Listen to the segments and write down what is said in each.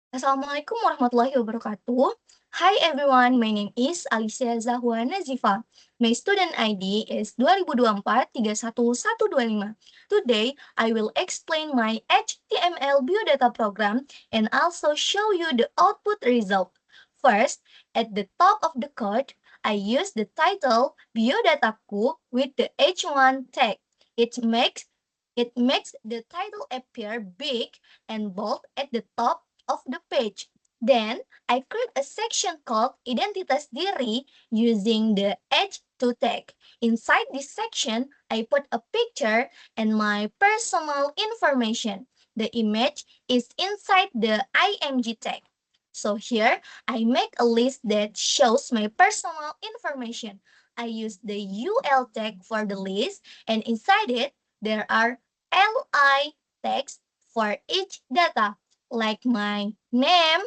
Assalamualaikum warahmatullahi wabarakatuh. Hi everyone, my name is Alicia Zahwa Nazifa. My student ID is 2024-31125. Today, I will explain my HTML biodata program and also show you the output result. First, at the top of the code, I use the title biodataku with the H1 tag. It makes the title appear big and bold at the top of the page. Then, I create a section called Identitas Diri using the H2 tag. Inside this section, I put a picture and my personal information. The image is inside the IMG tag. So here, I make a list that shows my personal information. I use the UL tag for the list, and inside it, there are LI tags for each data, like my name,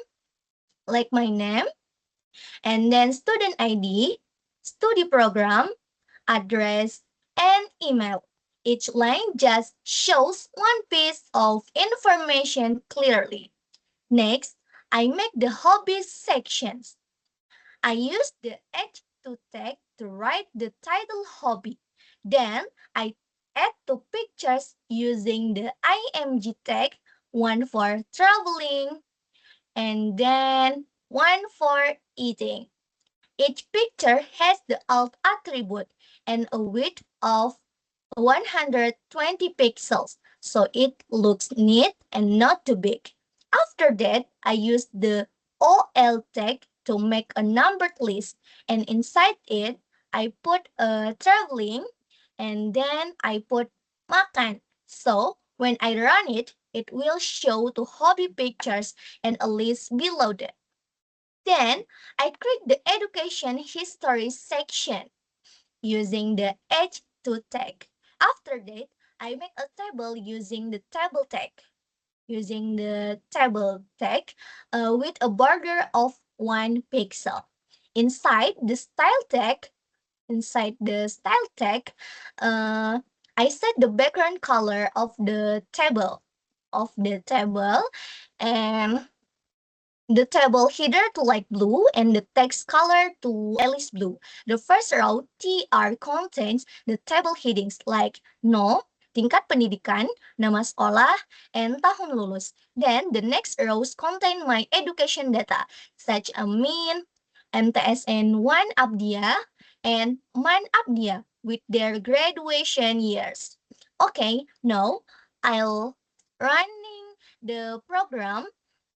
and then student ID, study program, address, and email. Each line just shows one piece of information clearly. Next, I make the hobbies sections. I use the H2 tag to write the title hobby. Then I add two pictures using the IMG tag, one for traveling and then one for eating. Each picture has the alt attribute and a width of 120 pixels, so it looks neat and not too big. After that, I use the OL tag to make a numbered list, and inside it, I put a traveling and then I put makan. So when I run it, it will show two hobby pictures and a list below that. Then I click the education history section using the H2 tag. After that, I make a table using the table tag with a border of 1 pixel. Inside the style tag, inside the style tag, uh, I set the background color of the table and the table header to light blue and the text color to Alice blue. The first row TR contains the table headings like no, tingkat pendidikan, nama sekolah, and tahun lulus. Then the next rows contain my education data such as MIN, MTSN 1 Abdia, and MAN Abdia with their graduation years. Okay, now I'll running the program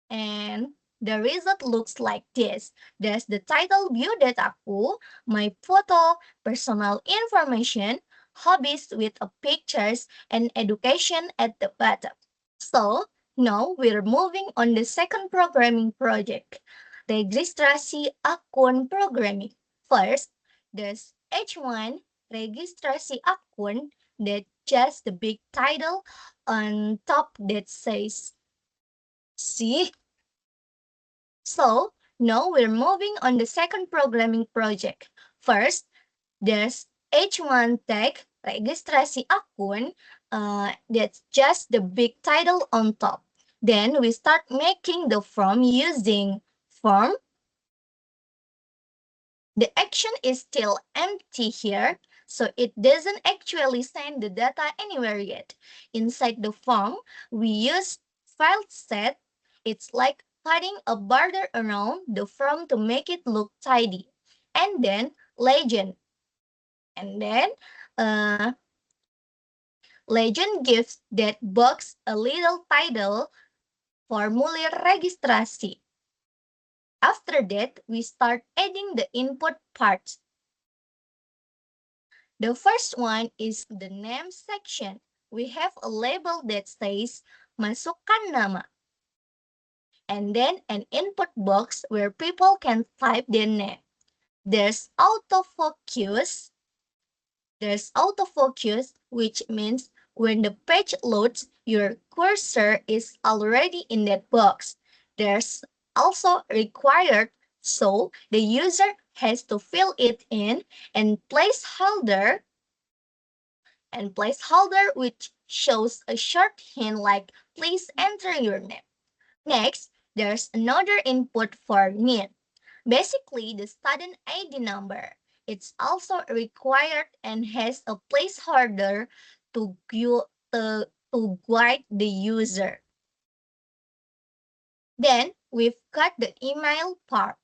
and the result looks like this. There's the title biodataku, my photo, personal information, hobbies with a pictures, and education at the bottom. So now we're moving on the second programming project, registrasi akun programming. First, there's H1 registrasi akun that just the big title on top that says see. So now we're moving on the second programming project. First, there's H1 tag registrasi akun. That's just the big title on top. Then we start making the form using form. The action is still empty here, so it doesn't actually send the data anywhere yet. Inside the form, we use file set. It's like cutting a border around the form to make it look tidy. And then legend. And then legend gives that box a little title, formulir registrasi. After that, we start adding the input parts. The first one is the name section. We have a label that says masukkan nama. And then an input box where people can type their name. There's autofocus. Which means when the page loads, your cursor is already in that box. There's also required, so the user has to fill it in, and placeholder which shows a short hint like please enter your name. Next, There's another input for NIN. Basically, the student ID number. It's also required and has a placeholder to, to guide the user. Then we've got the email part.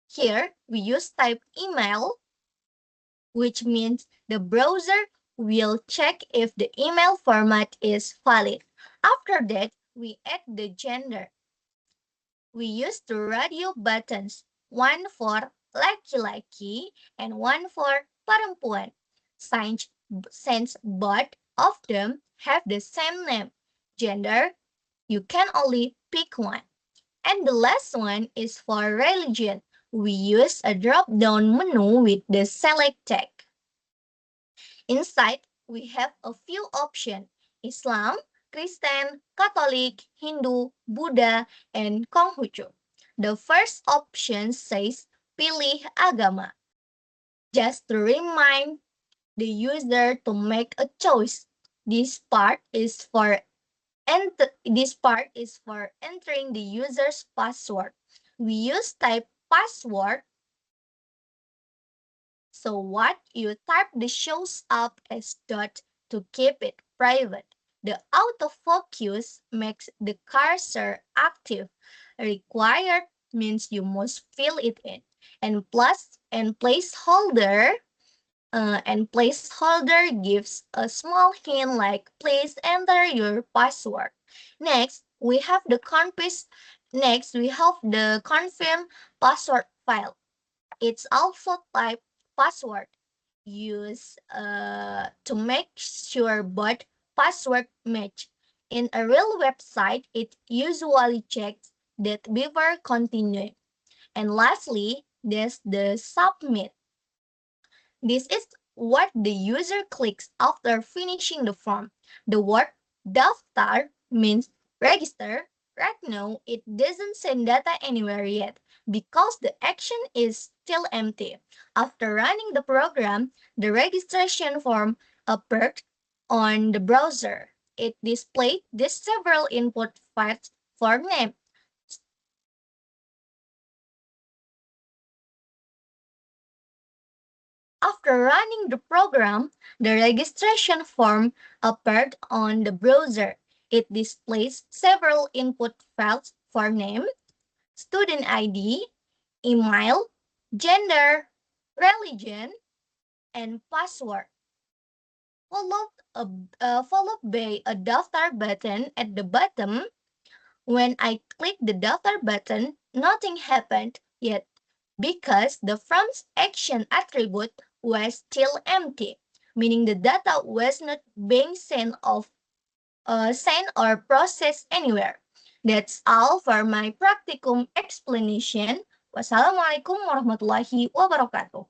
Here we use type email, which means the browser will check if the email format is valid. After that, we add the gender. We use the radio buttons, one for laki-laki and one for perempuan. Since both of them have the same name, gender, you can only pick one. And the last one is for religion. We use a drop-down menu with the select tag. Inside, we have a few options: Islam, Kristen, Catholic, Hindu, Buddha, and Konghucu. The first option says pilih agama, just to remind the user to make a choice. This part is for entering the user's password. We use type password, so what you type the shows up as dot to keep it private. The autofocus makes the cursor active. Required means you must fill it in. And placeholder gives a small hint like please enter your password. Next, we have the confirm password file. It's also type password used to make sure both password match. In a real website, it usually checks that before continuing. And lastly, there's the submit. This is what the user clicks after finishing the form. The word daftar means register. Right now, it doesn't send data anywhere yet because the action is still empty. After running the program, the registration form appeared on the browser. It displayed the several input fields for name. After running the program, the registration form appeared on the browser. It displays several input fields for name, student ID, email, gender, religion, and password, followed by a daftar button at the bottom. When I clicked the daftar button, nothing happened yet because the from's action attribute was still empty, meaning the data was not being sent or processed anywhere. That's all for my practicum explanation. Wassalamualaikum warahmatullahi wabarakatuh.